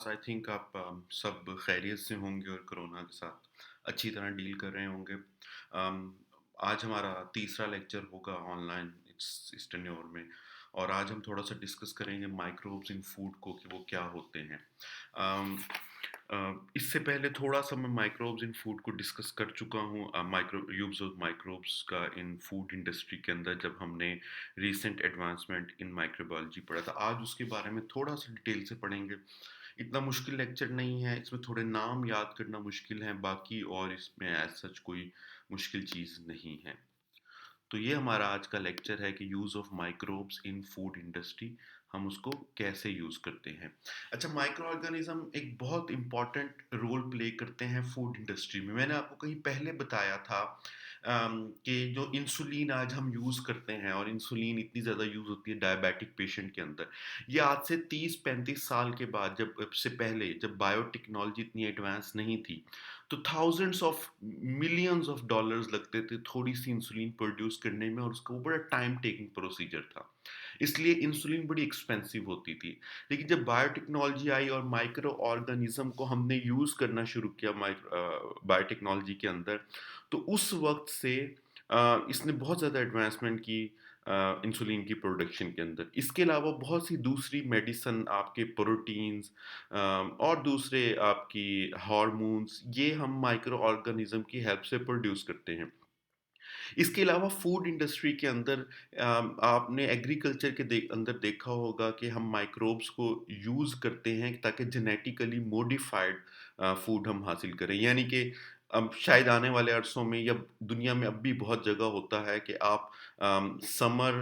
I think आप सब खैरियत से होंगे और कोरोना के साथ अच्छी तरह डील कर रहे होंगे। आज हमारा तीसरा लेक्चर होगा ऑनलाइन इस टेन्योर में। और आज हम थोड़ा सा डिस्कस करेंगे माइक्रोब्स इन फूड को कि वो क्या होते हैं। इससे पहले थोड़ा सा मैं माइक्रोब्स इन फूड को डिस्कस कर चुका हूँ। माइक्रो यूज़ ऑफ माइक्रोब्स का इन फूड इंडस्ट्री के अंदर जब हमने रीसेंट एडवांसमेंट इन माइक्रोबायोलॉजी पढ़ा था। आज उसके बारे में थोड़ा सा डिटेल से पढ़ेंगे। इतना मुश्किल लेक्चर नहीं है, इसमें थोड़े नाम याद करना मुश्किल है बाकी, और इसमें एज सच कोई मुश्किल चीज़ नहीं है। तो ये हमारा आज का लेक्चर है कि use of microbes in food industry, हम उसको कैसे यूज़ करते हैं। अच्छा, माइक्रो ऑर्गेनिज्म एक बहुत इंपॉर्टेंट रोल प्ले करते हैं फूड इंडस्ट्री में। मैंने आपको कहीं पहले बताया था कि जो इंसुलिन आज हम यूज़ करते हैं, और इंसुलिन इतनी ज़्यादा यूज़ होती है डायबिटिक पेशेंट के अंदर। ये आज से 30-35 साल के बाद, जब से पहले जब बायोटेक्नोलॉजी इतनी एडवांस नहीं थी, तो thousands of millions of dollars लगते थे थोड़ी सी इंसुलिन प्रोड्यूस करने में, और उसका वो बड़ा टाइम टेकिंग प्रोसीजर था। इसलिए इंसुलिन बड़ी एक्सपेंसिव होती थी। लेकिन जब बायोटेक्नोलॉजी आई और माइक्रो ऑर्गेनिज्म को हमने यूज़ करना शुरू किया बायोटेक्नोलॉजी के अंदर, तो उस वक्त से इसने बहुत ज़्यादा एडवांसमेंट की इंसुलिन की प्रोडक्शन के अंदर। इसके अलावा बहुत सी दूसरी मेडिसन, आपके प्रोटीन्स और दूसरे आपकी हार्मोन्स, ये हम माइक्रो ऑर्गेनिज्म की हेल्प से प्रोड्यूस करते हैं। इसके अलावा फूड इंडस्ट्री के अंदर आपने एग्रीकल्चर के अंदर देखा होगा कि हम माइक्रोब्स को यूज़ करते हैं ताकि जेनेटिकली मॉडिफाइड फूड हम हासिल करें। यानी कि अब शायद आने वाले अरसों में, या दुनिया में अब भी बहुत जगह होता है कि आप समर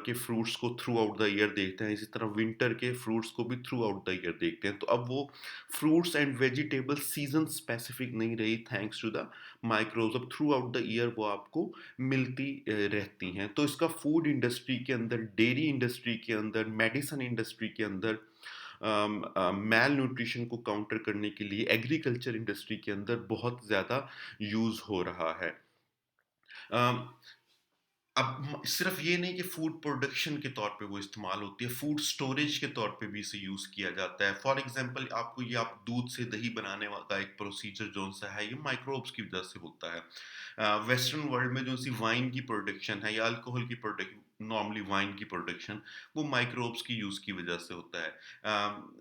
के फ्रूट्स को थ्रू आउट द ईयर देखते हैं, इसी तरह विंटर के फ्रूट्स को भी थ्रू आउट द ईयर देखते हैं। तो अब वो fruits and vegetables season specific नहीं रही, थैंक्स टू द माइक्रोब्स। अब थ्रू आउट द ईयर वो आपको मिलती रहती हैं। तो इसका फूड इंडस्ट्री के अंदर, डेयरी इंडस्ट्री के अंदर, मेडिसिन इंडस्ट्री के अंदर, मैल न्यूट्रिशन को काउंटर करने के लिए एग्रीकल्चर इंडस्ट्री के अंदर बहुत ज़्यादा यूज़ हो रहा है। अम, अब सिर्फ ये नहीं कि फूड प्रोडक्शन के तौर पे वो इस्तेमाल होती है, फूड स्टोरेज के तौर पे भी इसे यूज़ किया जाता है। फॉर एग्जांपल, आपको ये आप दूध से दही बनाने का एक प्रोसीजर जो सा है, ये माइक्रोब्स की वजह से होता है। वेस्टर्न वर्ल्ड में जो सी वाइन की प्रोडक्शन है या अल्कोहल की प्रोडक्शन, नॉर्मली वाइन की प्रोडक्शन, वो माइक्रोब्स की यूज़ की वजह से होता है।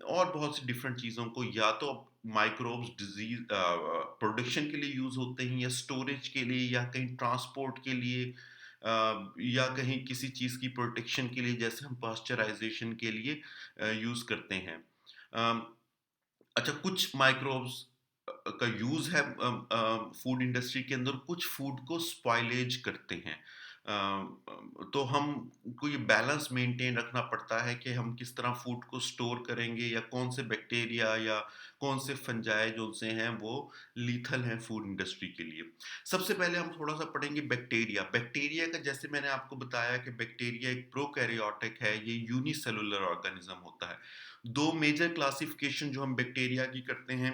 और बहुत सी डिफरेंट चीज़ों को या तो माइक्रोब्स डिजीज प्रोडक्शन के लिए यूज़ होते हैं, या स्टोरेज के लिए, या कहीं ट्रांसपोर्ट के लिए, या कहीं किसी चीज़ की प्रोटेक्शन के लिए, जैसे हम पास्चराइजेशन के लिए यूज़ करते हैं। अम, अच्छा, कुछ माइक्रोब्स का यूज़ है फूड इंडस्ट्री के अंदर, कुछ फूड को स्पॉइलेज करते हैं। तो हमको ये बैलेंस मेंटेन रखना पड़ता है कि हम किस तरह फूड को स्टोर करेंगे, या कौन से बैक्टीरिया या कौन से फंजाई जो से हैं वो लीथल हैं फूड इंडस्ट्री के लिए। सबसे पहले हम थोड़ा सा पढ़ेंगे बैक्टीरिया। बैक्टीरिया का, जैसे मैंने आपको बताया कि बैक्टीरिया एक प्रोकैरियोटिक है, ये यूनिसेलुलर ऑर्गेनिज्म होता है। दो मेजर क्लासिफिकेशन जो हम बैक्टीरिया की करते हैं,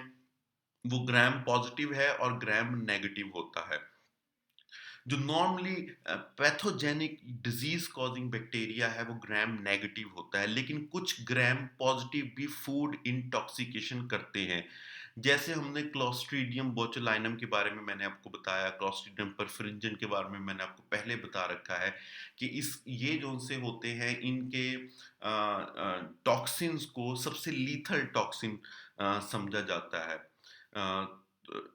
वो ग्राम पॉजिटिव है और ग्राम नेगेटिव होता है। जो normally pathogenic disease causing bacteria है, वो ग्राम नेगेटिव होता है, लेकिन कुछ ग्राम पॉजिटिव भी फूड इंटॉक्सिकेशन करते हैं। जैसे हमने क्लॉस्ट्रीडियम बोचुलाइनम के बारे में मैंने आपको बताया, क्लॉस्ट्रीडियम परफरिंजन के बारे में मैंने आपको पहले बता रखा है कि इस ये जो से होते हैं, इनके टॉक्सिन्स को सबसे लीथल टॉक्सिन समझा जाता है।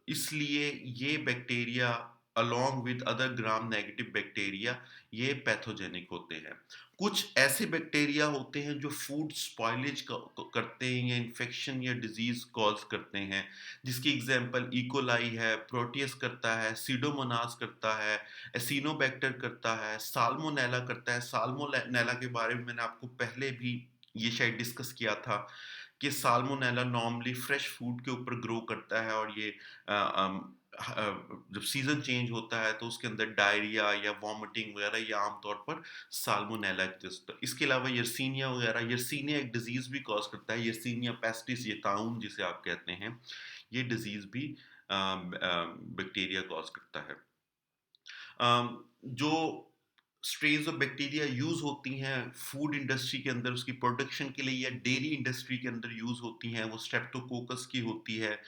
इसलिए ये bacteria along with other gram negative bacteria, ये पैथोजेनिक होते हैं। कुछ ऐसे बैक्टीरिया होते हैं जो फूड स्पॉइलेज करते हैं, या इन्फेक्शन या डिजीज कॉज करते हैं, जिसकी एग्जांपल इकोलाई है, प्रोटियस करता है, सीडोमोनास करता है, एसिनोबैक्टर करता है, साल्मोनेला करता है। साल्मोनेला के बारे में मैंने आपको पहले भी ये शायद डिस्कस किया था कि साल्मोनेला नॉर्मली फ्रेश फूड के ऊपर ग्रो करता है, और ये जब सीजन चेंज होता है तो उसके अंदर डायरिया या वॉमिटिंग वगैरह, ये आमतौर पर साल्मोनेला इसके अलावा यर्सीनिया वगैरह, यर्सीनिया एक डिजीज भी कॉज करता है, यर्सीनिया पेस्टिस, ये ताउन जिसे आप कहते हैं, ये डिजीज भी बैक्टीरिया कॉज करता है। जो स्ट्रेन्स ऑफ बैक्टीरिया यूज़ होती हैं फूड इंडस्ट्री के अंदर उसकी प्रोडक्शन के लिए या डेयरी इंडस्ट्री के अंदर यूज़ होती हैं, वो स्ट्रेप्टोकोकस की होती है,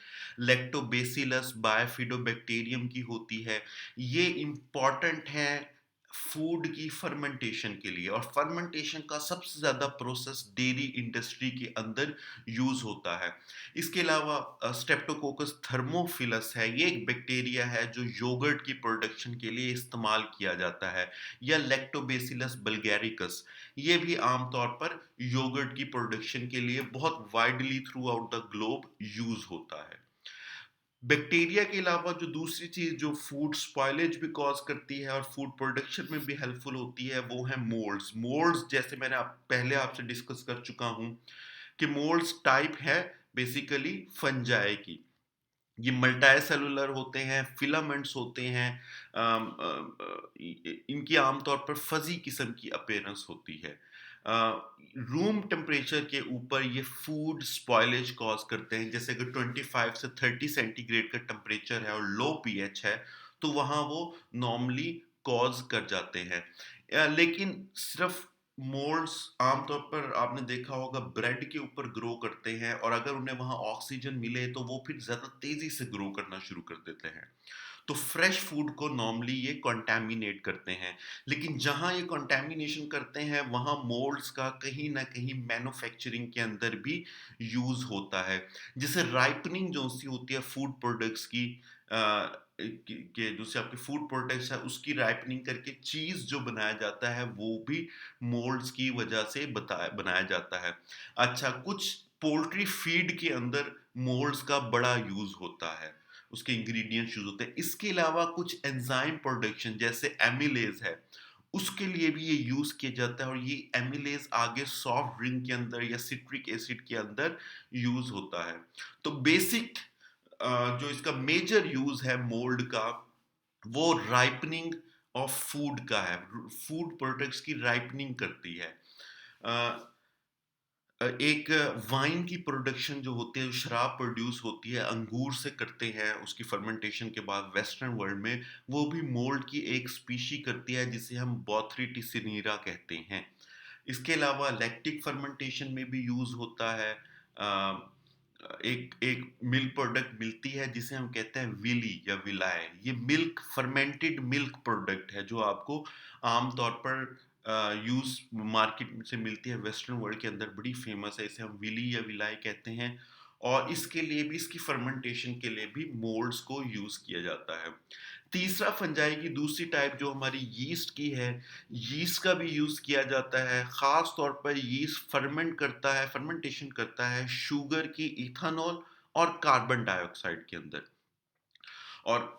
लैक्टोबैसिलस बायोफिडोबैक्टीरियम की होती है। ये इम्पॉर्टेंट हैं फूड की फर्मेंटेशन के लिए, और फर्मेंटेशन का सबसे ज़्यादा प्रोसेस डेयरी इंडस्ट्री के अंदर यूज़ होता है। इसके अलावा स्ट्रेप्टोकोकस थर्मोफिलस है, ये एक बैक्टीरिया है जो योगर्ट की प्रोडक्शन के लिए इस्तेमाल किया जाता है, या लैक्टोबैसिलस बल्गैरिकस, ये भी आमतौर पर योगर्ट की प्रोडक्शन के लिए बहुत widely through out the globe use होता है। बैक्टीरिया के अलावा जो दूसरी चीज़ जो फूड स्पॉइलेज भी कॉज़ करती है और फूड प्रोडक्शन में भी हेल्पफुल होती है, वो है मोल्ड्स। मोल्ड्स जैसे मैंने पहले आपसे डिस्कस कर चुका हूँ कि मोल्ड्स टाइप है बेसिकली फंजाई की। ये मल्टीसेलुलर होते हैं, फिलामेंट्स होते हैं, इनकी आमतौर पर फजी किस्म की अपीयरेंस होती है। रूम टेम्परेचर के ऊपर ये फूड स्पॉइलेज कॉज करते हैं, जैसे अगर 25 से 30 सेंटीग्रेड का टेम्परेचर है और लो पीएच है, तो वहाँ वो नॉर्मली कॉज कर जाते हैं। लेकिन सिर्फ मोल्ड्स आमतौर पर आपने देखा होगा ब्रेड के ऊपर ग्रो करते हैं, और अगर उन्हें वहाँ ऑक्सीजन मिले तो वो फिर ज़्यादा तेज़ी से ग्रो करना शुरू कर देते हैं। तो फ्रेश फूड को नॉर्मली ये कंटामिनेट करते हैं, लेकिन जहाँ ये कंटामिनेशन करते हैं वहाँ मोल्ड्स का कहीं न कहीं मैन्युफैक्चरिंग के अंदर भी यूज़ होता है। जैसे राइपनिंग जो सी होती है फूड प्रोडक्ट्स की, के जैसे आपके फूड प्रोडक्ट्स है उसकी राइपनिंग करके चीज़ जो बनाया जाता है वो भी मोल्ड्स की वजह से बनाया जाता है। अच्छा, कुछ पोल्ट्री फीड के अंदर मोल्ड्स का बड़ा यूज़ होता है, उसके इंग्रेडिएंट्स यूज़ होते हैं। इसके अलावा कुछ एंजाइम प्रोडक्शन जैसे एमिलेज है, उसके लिए भी ये यूज़ किया जाता है, और ये एमिलेज आगे सॉफ्ट ड्रिंक के अंदर या सिट्रिक एसिड के अंदर यूज़ होता है। तो बेसिक जो इसका मेजर यूज़ है मोल्ड का, वो राइपनिंग ऑफ फूड का है। फूड प्रोडक्ट्स की राइपनिंग करती है। अ, एक वाइन की प्रोडक्शन जो होती है, जो शराब प्रोड्यूस होती है, अंगूर से करते हैं उसकी फर्मेंटेशन के बाद वेस्टर्न वर्ल्ड में, वो भी मोल्ड की एक स्पीशी करती है जिसे हम बोथ्रिटिसिनीरा कहते हैं। इसके अलावा लैक्टिक फर्मेंटेशन में भी यूज़ होता है। एक एक मिल्क प्रोडक्ट मिलती है जिसे हम कहते हैं विली या विलाय। ये मिल्क फर्मेंटेड मिल्क प्रोडक्ट है जो आपको आमतौर पर यूज़ मार्केट से मिलती है, वेस्टर्न वर्ल्ड के अंदर बड़ी फेमस है, इसे हम विली या विलाय कहते हैं। और इसके लिए भी, इसकी फर्मेंटेशन के लिए भी मोल्ड्स को यूज़ किया जाता है। तीसरा फंजाई की दूसरी टाइप जो हमारी यीस्ट की है, यीस्ट का भी यूज़ किया जाता है। ख़ास तौर पर यीस्ट फर्मेंटेशन करता है शुगर की इथेनॉल और कार्बन डाइऑक्साइड के अंदर। और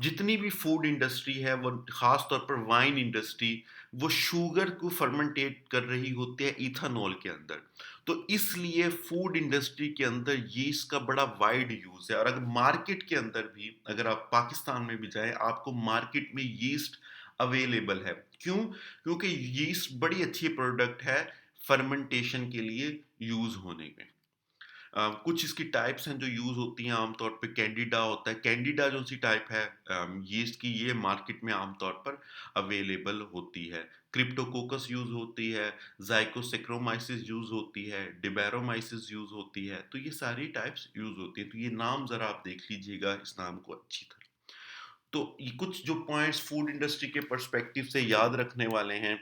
जितनी भी फूड इंडस्ट्री है, वो ख़ास तौर पर वाइन इंडस्ट्री, वो शुगर को फर्मेंटेट कर रही होती है इथेनॉल के अंदर। तो इसलिए फूड इंडस्ट्री के अंदर यीस्ट का बड़ा वाइड यूज़ है, और अगर मार्केट के अंदर भी, अगर आप पाकिस्तान में भी जाएँ, आपको मार्केट में यीस्ट अवेलेबल है। क्यों? क्योंकि यीस्ट बड़ी अच्छी प्रोडक्ट है फर्मेंटेशन के लिए यूज़ होने में। कुछ इसकी टाइप्स हैं जो यूज़ होती हैं आमतौर पे। कैंडिडा होता है, कैंडिडा जो सी टाइप है यीस्ट की, ये मार्केट में आमतौर पर अवेलेबल होती है। क्रिप्टोकोकस यूज़ होती है, ज़ाइकोसैक्रोमाइसिस यूज़ होती है, डिबेरोमाइसिस यूज़ होती है। तो ये सारी टाइप्स यूज़ होती हैं। तो ये नाम ज़रा आप देख लीजिएगा इस नाम को अच्छी तरह। तो ये कुछ जो पॉइंट्स फूड इंडस्ट्री के पर्सपेक्टिव से याद रखने वाले हैं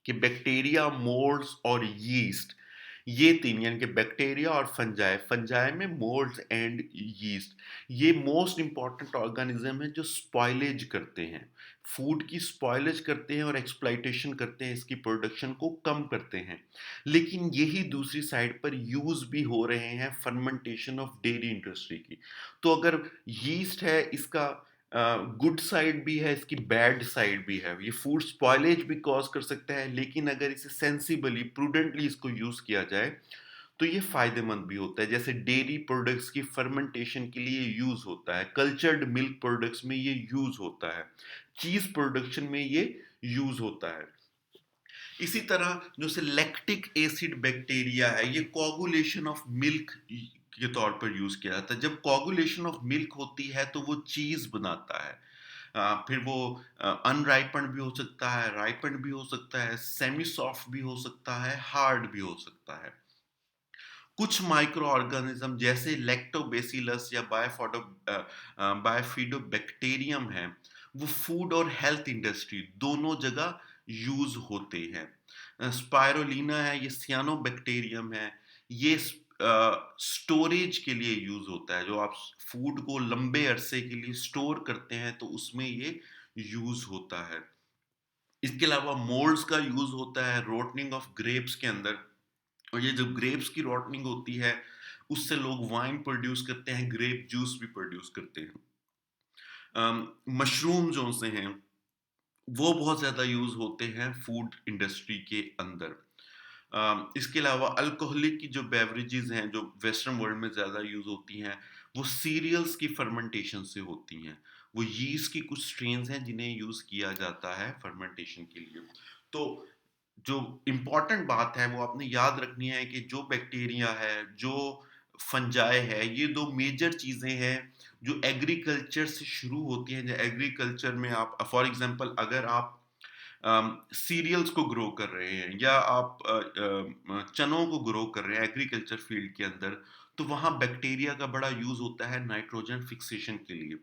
कि बैक्टीरिया, मोल्ड्स और यीस्ट, ये 3 यानी कि बैक्टीरिया और फंजाई, फंजाई में मोल्ड्स एंड यीस्ट, ये मोस्ट इम्पोर्टेंट ऑर्गेनिज्म है जो स्पॉइलेज करते हैं। फूड की स्पॉइलेज करते हैं और एक्सप्लॉइटेशन करते हैं, इसकी प्रोडक्शन को कम करते हैं। लेकिन यही दूसरी साइड पर यूज़ भी हो रहे हैं फर्मेंटेशन ऑफ डेयरी इंडस्ट्री की। तो अगर यीस्ट है, इसका गुड साइड भी है, इसकी बैड साइड भी है। ये फूड स्पॉइलेज भी कॉज कर सकता है, लेकिन अगर इसे सेंसिबली, प्रूडेंटली इसको यूज़ किया जाए तो ये फ़ायदेमंद भी होता है। जैसे डेयरी प्रोडक्ट्स की फर्मेंटेशन के लिए यूज़ होता है, कल्चर्ड मिल्क प्रोडक्ट्स में ये यूज़ होता है, चीज़ प्रोडक्शन में ये यूज़ होता है। इसी तरह जो से लैक्टिक एसिड बैक्टीरिया है, ये कोगुलेशन ऑफ मिल्क के तौर पर यूज़ किया जाता है। जब कोगुलेशन ऑफ मिल्क होती है तो वो चीज़ बनाता है। फिर वो अनराइपेंड भी हो सकता है, राइपेंड भी हो सकता है, सेमी सॉफ्ट भी हो सकता है, हार्ड भी हो सकता है। कुछ माइक्रो ऑर्गेनिज्म जैसे लैक्टोबैसिलस या बायोफिडोबैक्टीरियम है, वो फूड और हेल्थ इंडस्ट्री दोनों जगह यूज होते हैं। स्पायरोलिना है, ये सियानोबैक्टीरियम है, ये स्टोरेज के लिए यूज होता है। जो आप फूड को लंबे अरसे के लिए स्टोर करते हैं तो उसमें ये यूज होता है। इसके अलावा मोल्ड्स का यूज होता है रोटनिंग ऑफ ग्रेप्स के अंदर। और ये जो ग्रेप्स की रॉटनिंग होती है, उससे लोग वाइन प्रोड्यूस करते हैं, ग्रेप जूस भी प्रोड्यूस करते हैं। मशरूम जो से हैं, वो बहुत ज़्यादा यूज़ होते हैं फूड इंडस्ट्री के अंदर। इसके अलावा अल्कोहलिक की जो बेवरेजेस हैं, जो वेस्टर्न वर्ल्ड में ज़्यादा यूज़ होती हैं, वो सीरियल्स की फर्मेंटेशन से होती हैं। वो यीस्ट की कुछ स्ट्रेन्स हैं जिन्हें यूज़ किया जाता है फर्मेंटेशन के लिए। तो जो इम्पोर्टेंट बात है वो आपने याद रखनी है कि जो बैक्टीरिया है, जो फंजाई है, ये 2 मेजर चीज़ें हैं जो एग्रीकल्चर से शुरू होती हैं। जो एग्रीकल्चर में आप फॉर एग्ज़ाम्पल अगर आप सीरियल्स को ग्रो कर रहे हैं या आप चनों को ग्रो कर रहे हैं एग्रीकल्चर फील्ड के अंदर, तो वहाँ बैक्टीरिया का बड़ा यूज़ होता है नाइट्रोजन फिक्सेशन के लिए।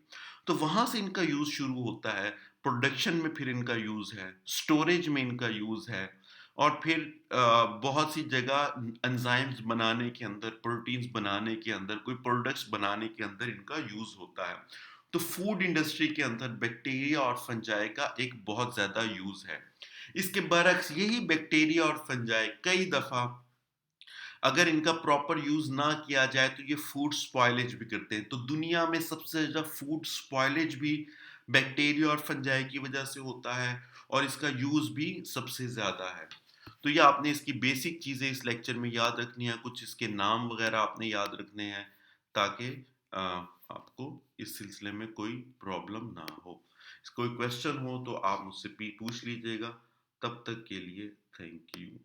तो वहाँ से इनका यूज़ शुरू होता है, प्रोडक्शन में फिर इनका यूज़ है, स्टोरेज में इनका यूज़ है और फिर बहुत सी जगह एंजाइम्स बनाने के अंदर, प्रोटीन्स बनाने के अंदर, कोई प्रोडक्ट्स बनाने के अंदर इनका यूज़ होता है। तो फूड इंडस्ट्री के अंदर बैक्टीरिया और फंजाई का एक बहुत ज़्यादा यूज़ है। इसके बरक्स यही बैक्टीरिया और फंजाई कई दफ़ा अगर इनका प्रॉपर यूज़ ना किया जाए तो ये फूड स्पॉइलेज भी करते हैं। तो दुनिया में सबसे ज़्यादा फूड स्पॉइलेज भी बैक्टीरिया और फंजाई की वज़ह से होता है और इसका यूज़ भी सबसे ज़्यादा है। तो ये आपने इसकी बेसिक चीज़ें इस लेक्चर में याद रखनी है, कुछ इसके नाम वग़ैरह आपने याद रखने हैं ताकि आपको इस सिलसिले में कोई प्रॉब्लम ना हो। कोई क्वेश्चन हो तो आप मुझसे पूछ लीजिएगा। तब तक के लिए थैंक यू।